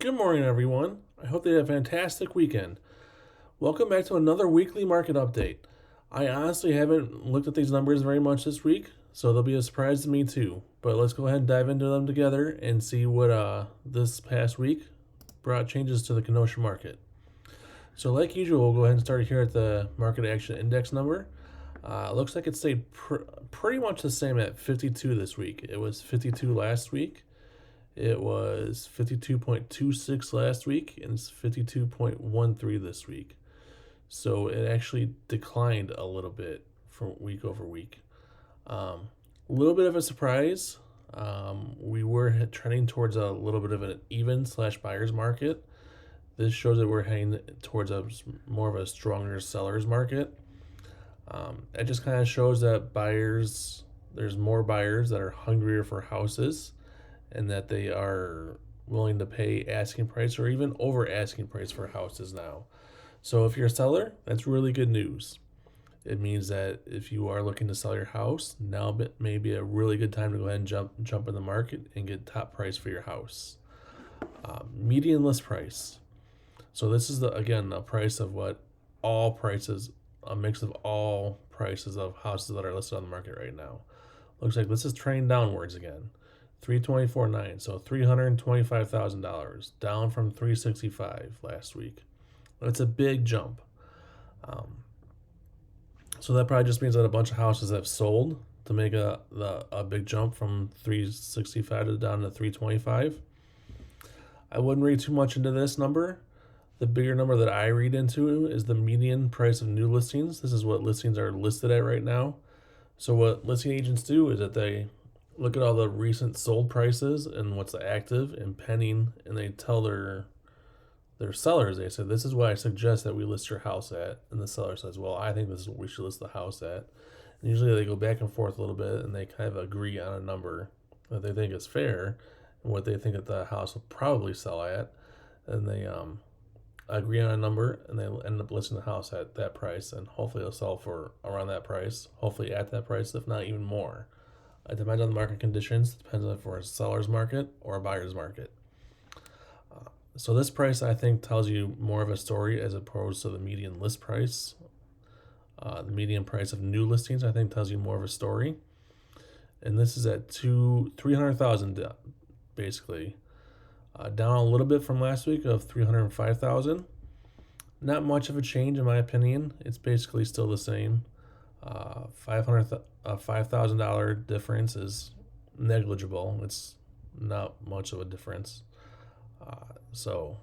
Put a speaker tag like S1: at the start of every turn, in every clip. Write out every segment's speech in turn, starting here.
S1: Good morning, everyone. I hope they had a fantastic weekend. Welcome back to another weekly market update. I honestly haven't looked at these numbers very much this week, so they'll be a surprise to me too. But let's go ahead and dive into them together and see what this past week brought changes to the Kenosha market. So, like usual, we'll go ahead and start here at the market action index number. Looks like it stayed pretty much the same at 52 this week. It was 52 last week. It was 52.26 last week, and it's 52.13 this week. So it actually declined a little bit from week over week. A little bit of a surprise. We were trending towards a little bit of an even slash buyer's market. This shows that we're heading towards a more of a stronger seller's market. It just kind of shows that there's more buyers that are hungrier for houses, and that they are willing to pay asking price or even over asking price for houses now. So if you're a seller, that's really good news. It means that if you are looking to sell your house, now may be a really good time to go ahead and jump in the market and get top price for your house. Median list price. So this is the price of what all prices, a mix of all prices of houses that are listed on the market right now. Looks like this is trending downwards again. 324.9, so $325,000, down from 365 last week. That's a big jump. So that probably just means that a bunch of houses have sold to make a big jump from 365 to down to 325. I wouldn't read too much into this number. The bigger number that I read into is the median price of new listings. This is what listings are listed at right now. So what listing agents do is that they look at all the recent sold prices and what's active and pending, and they tell their sellers, they say, this is what I suggest that we list your house at. And the seller says, well, I think this is what we should list the house at. And usually they go back and forth a little bit, and they kind of agree on a number that they think is fair and what they think that the house will probably sell at. And they agree on a number, and they end up listing the house at that price, and hopefully it'll sell for around that price, hopefully at that price, if not even more. It depends on the market conditions. It depends on if we're a seller's market or a buyer's market. So this price, I think, tells you more of a story as opposed to the median list price. The median price of new listings, I think, tells you more of a story. And this is at 300,000 basically. Down a little bit from last week of 305,000. Not much of a change in my opinion. It's basically still the same. $5,000 difference is negligible. It's not much of a difference. So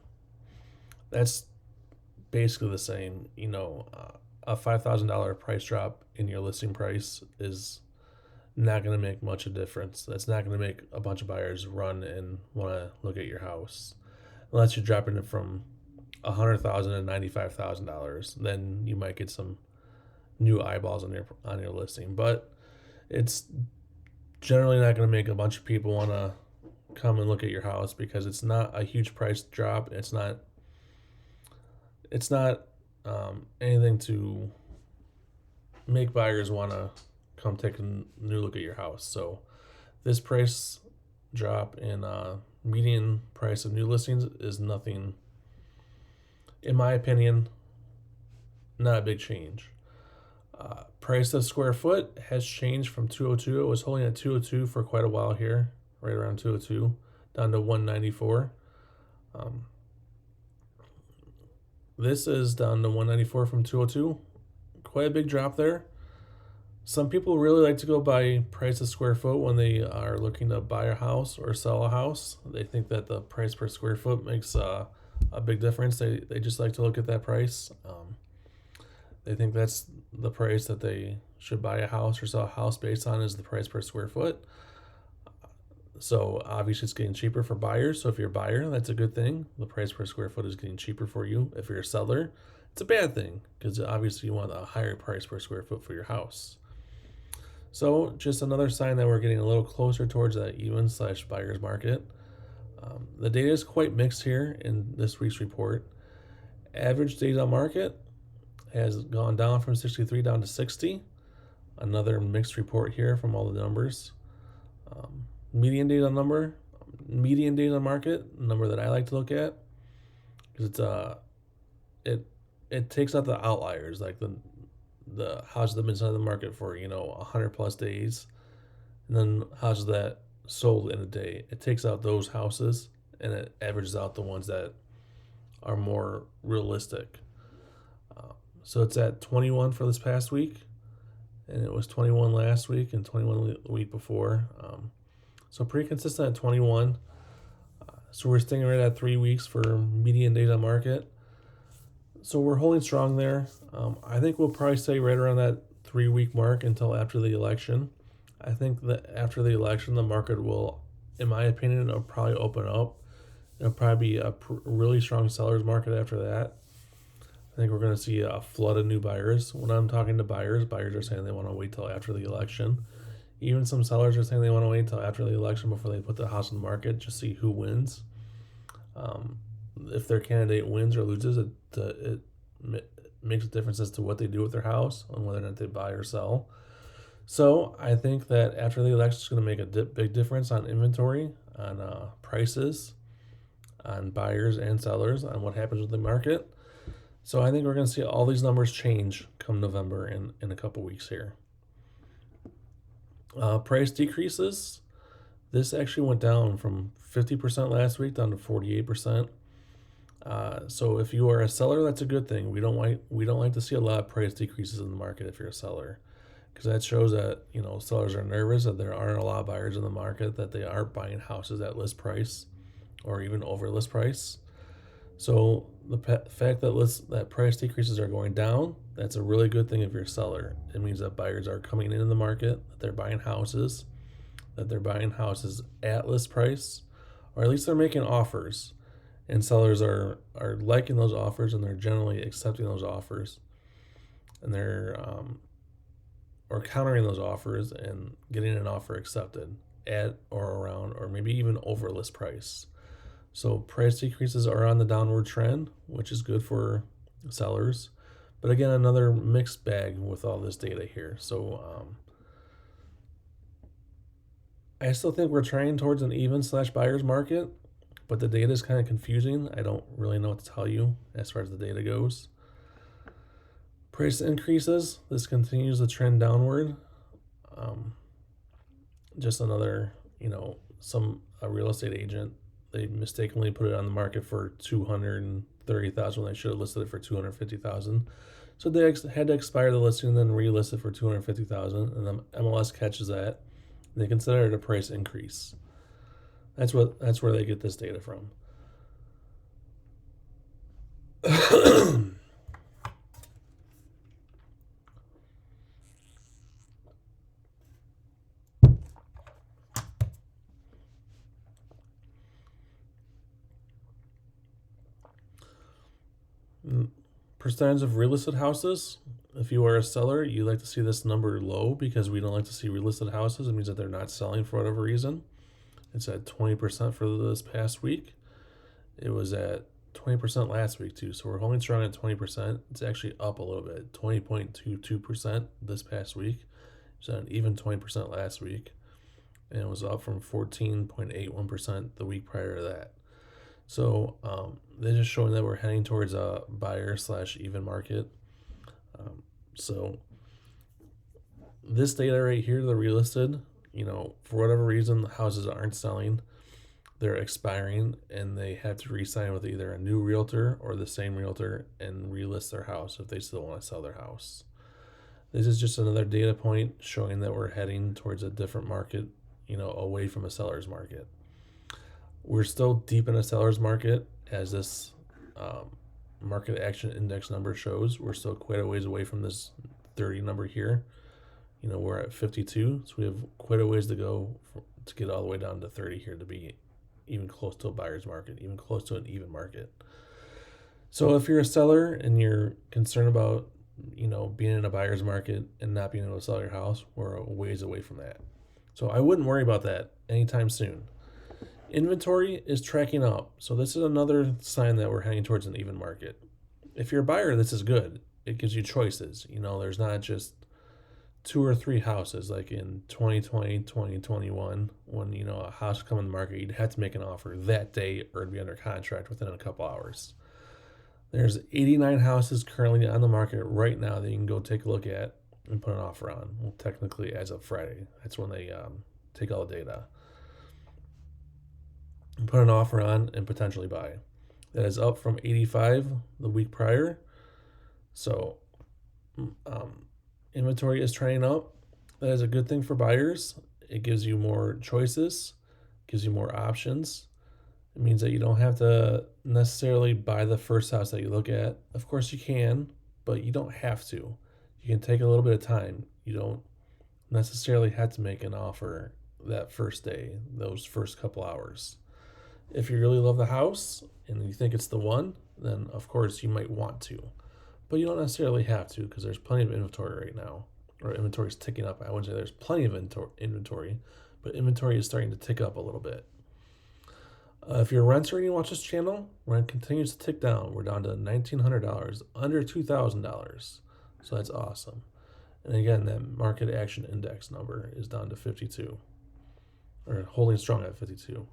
S1: that's basically the same. A $5,000 price drop in your listing price is not going to make much of a difference. That's not going to make a bunch of buyers run and want to look at your house, unless you're dropping it from $100,000 to $95,000. Then you might get some new eyeballs on your listing, but it's generally not going to make a bunch of people want to come and look at your house because it's not a huge price drop. It's not anything to make buyers want to come take a new look at your house. So this price drop in median price of new listings is nothing, in my opinion, not a big change. Price of square foot has changed from 202. It was holding at 202 for quite a while here, right around 202, down to 194. This is down to 194 from 202. Quite a big drop there. Some people really like to go by price of square foot when they are looking to buy a house or sell a house. They think that the price per square foot makes a big difference. They just like to look at that price. They think that's the price that they should buy a house or sell a house based on, is the price per square foot. So obviously it's getting cheaper for buyers. So if you're a buyer, that's a good thing. The price per square foot is getting cheaper for you. If you're a seller, it's a bad thing because obviously you want a higher price per square foot for your house. So just another sign that we're getting a little closer towards that even slash buyer's market. The data is quite mixed here in this week's report. Average days on market has gone down from 63 down to 60. Another mixed report here from all the numbers. Median data number Median days on market, number that I like to look at, because it it takes out the outliers, like the houses that have been inside the market for 100 plus days, and then houses that sold in a day. It takes out those houses and it averages out the ones that are more realistic. So it's at 21 for this past week, and it was 21 last week and 21 the week before. So pretty consistent at 21. So we're staying right at 3 weeks for median days on market. So we're holding strong there. I think we'll probably stay right around that 3 week mark until after the election. I think that after the election, the market will, in my opinion, it'll probably open up. It'll probably be a really strong seller's market after that. I think we're going to see a flood of new buyers. When I'm talking to buyers, buyers are saying they want to wait till after the election. Even some sellers are saying they want to wait till after the election before they put the house on the market, just see who wins. If their candidate wins or loses, it makes a difference as to what they do with their house and whether or not they buy or sell. So I think that after the election, it's going to make a big difference on inventory, on prices, on buyers and sellers, on what happens with the market. So I think we're going to see all these numbers change come November in a couple weeks here. Price decreases. This actually went down from 50% last week down to 48%. So if you are a seller, that's a good thing. We don't like to see a lot of price decreases in the market if you're a seller, because that shows that sellers are nervous that there aren't a lot of buyers in the market, that they aren't buying houses at list price or even over list price. So the fact that price decreases are going down, that's a really good thing if you're a seller. It means that buyers are coming into the market, that they're buying houses at list price, or at least they're making offers, and sellers are liking those offers, and they're generally accepting those offers, and they're or countering those offers and getting an offer accepted at or around or maybe even over list price. So price decreases are on the downward trend, which is good for sellers. But again, another mixed bag with all this data here. So I still think we're trending towards an even / buyer's market, but the data is kind of confusing. I don't really know what to tell you as far as the data goes. Price increases. This continues the trend downward. Just another, a real estate agent, they mistakenly put it on the market for $230,000 when they should have listed it for $250,000. So they had to expire the listing and then relist it for $250,000, and then MLS catches that. And they consider it a price increase. That's where they get this data from. Percentage of relisted houses. If you are a seller, you like to see this number low because we don't like to see relisted houses. It means that they're not selling for whatever reason. It's at 20% for this past week. It was at 20% last week too. So we're holding strong at 20%. It's actually up a little bit, 20.22% this past week. It's at an even 20% last week. And it was up from 14.81% the week prior to that. So they're just showing that we're heading towards a buyer / even market. So this data right here, the relisted, for whatever reason, the houses aren't selling. They're expiring, and they have to re-sign with either a new realtor or the same realtor and relist their house if they still want to sell their house. This is just another data point showing that we're heading towards a different market, away from a seller's market. We're still deep in a seller's market, as this market action index number shows. We're still quite a ways away from this 30 number here. We're at 52, so we have quite a ways to go to get all the way down to 30 here to be even close to a buyer's market, even close to an even market. So if you're a seller and you're concerned about, being in a buyer's market and not being able to sell your house, we're a ways away from that. So I wouldn't worry about that anytime soon. Inventory is tracking up. So this is another sign that we're heading towards an even market. If you're a buyer, this is good. It gives you choices. There's not just 2 or 3 houses, like in 2020, 2021, when a house come on the market, you'd have to make an offer that day or it'd be under contract within a couple hours. There's 89 houses currently on the market right now that you can go take a look at and put an offer on. Well, technically, as of Friday, that's when they take all the data, and put an offer on and potentially buy. That is up from 85 the week prior. So inventory is trending up. That is a good thing for buyers. It gives you more choices, gives you more options. It means that you don't have to necessarily buy the first house that you look at. Of course you can, but you don't have to. You can take a little bit of time. You don't necessarily have to make an offer that first day, those first couple hours. If you really love the house and you think it's the one, then of course you might want to. But you don't necessarily have to, because there's plenty of inventory right now. Or inventory is ticking up. I wouldn't say there's plenty of inventory, but inventory is starting to tick up a little bit. If you're a renter and you watch this channel, rent continues to tick down. We're down to $1,900, under $2,000. So that's awesome. And again, that market action index number is down to 52, or holding strong at 52.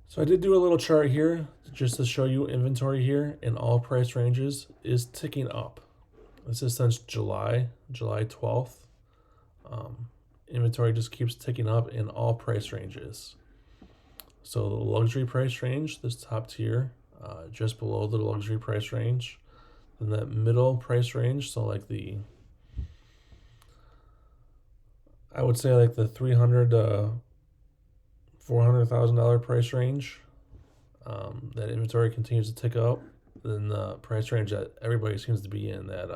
S1: So I did do a little chart here just to show you inventory here in all price ranges is ticking up. This is since July 12th. Inventory just keeps ticking up in all price ranges. So the luxury price range, this top tier, just below the luxury price range. Then that middle price range, so like I would say like the $300,000 to $400,000 price range, that inventory continues to tick up. Then the price range that everybody seems to be in, that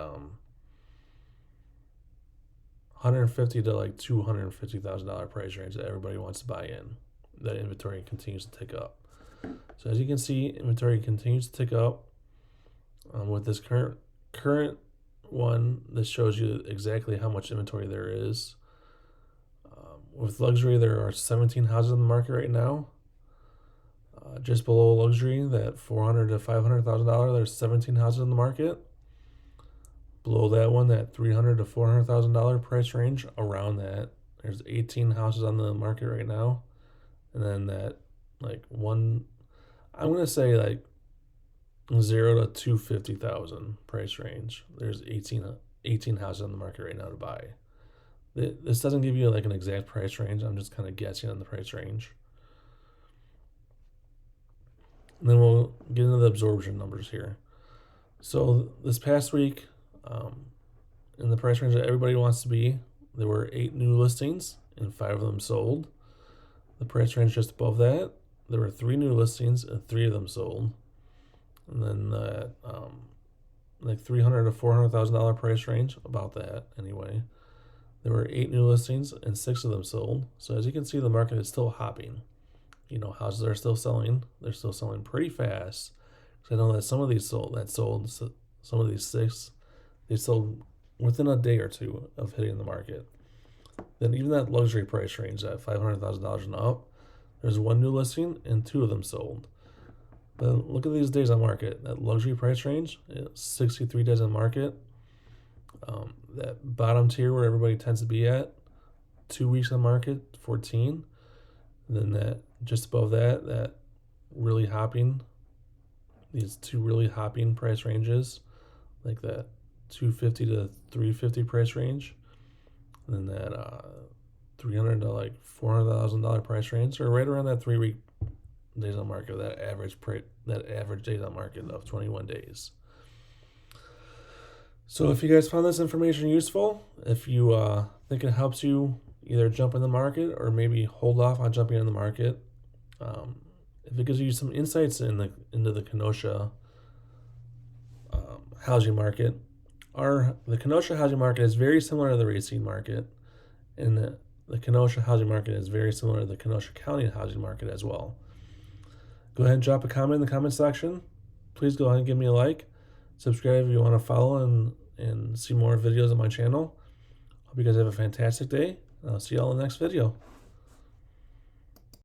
S1: $150,000 to like $250,000 price range that everybody wants to buy in, that inventory continues to tick up. So as you can see, inventory continues to tick up. With this current one, this shows you exactly how much inventory there is. With luxury, there are 17 houses on the market right now. Just below luxury, that $400,000 to $500,000, there's 17 houses on the market. Below that one, that $300,000 to $400,000 price range, around that, there's 18 houses on the market right now. And then that, like one, I'm gonna say like 0 to 250,000 price range. There's 18 houses on the market right now to buy. This doesn't give you like an exact price range. I'm just kind of guessing on the price range. And then we'll get into the absorption numbers here. So this past week, in the price range that everybody wants to be, there were 8 new listings and 5 of them sold. The price range just above that, there were 3 new listings and 3 of them sold. And then like $300,000 to $400,000 price range, about that anyway, there were 8 new listings and 6 of them sold. So as you can see, the market is still hopping. Houses are still selling. They're still selling pretty fast. So I know that some of these sold. Some of these 6, they sold within a day or two of hitting the market. Then even that luxury price range, at $500,000 and up, there's 1 new listing and 2 of them sold. But look at these days on market. That luxury price range, 63 days on market. That bottom tier where everybody tends to be at, 2 weeks on market, 14. And then that just above that, that really hopping, these 2 really hopping price ranges, like that 250 to 350 price range. And then that $300,000 to like $400,000 price range, or right around that 3 week days on market, that average days on market of 21 days. So if you guys found this information useful, if you think it helps you either jump in the market or maybe hold off on jumping in the market, if it gives you some insights into the Kenosha housing market, the Kenosha housing market is very similar to the Racine market, and the Kenosha housing market is very similar to the Kenosha County housing market as well. Go ahead and drop a comment in the comment section. Please go ahead and give me a like. Subscribe if you want to follow and see more videos on my channel. Hope you guys have a fantastic day. And I'll see you all in the next video.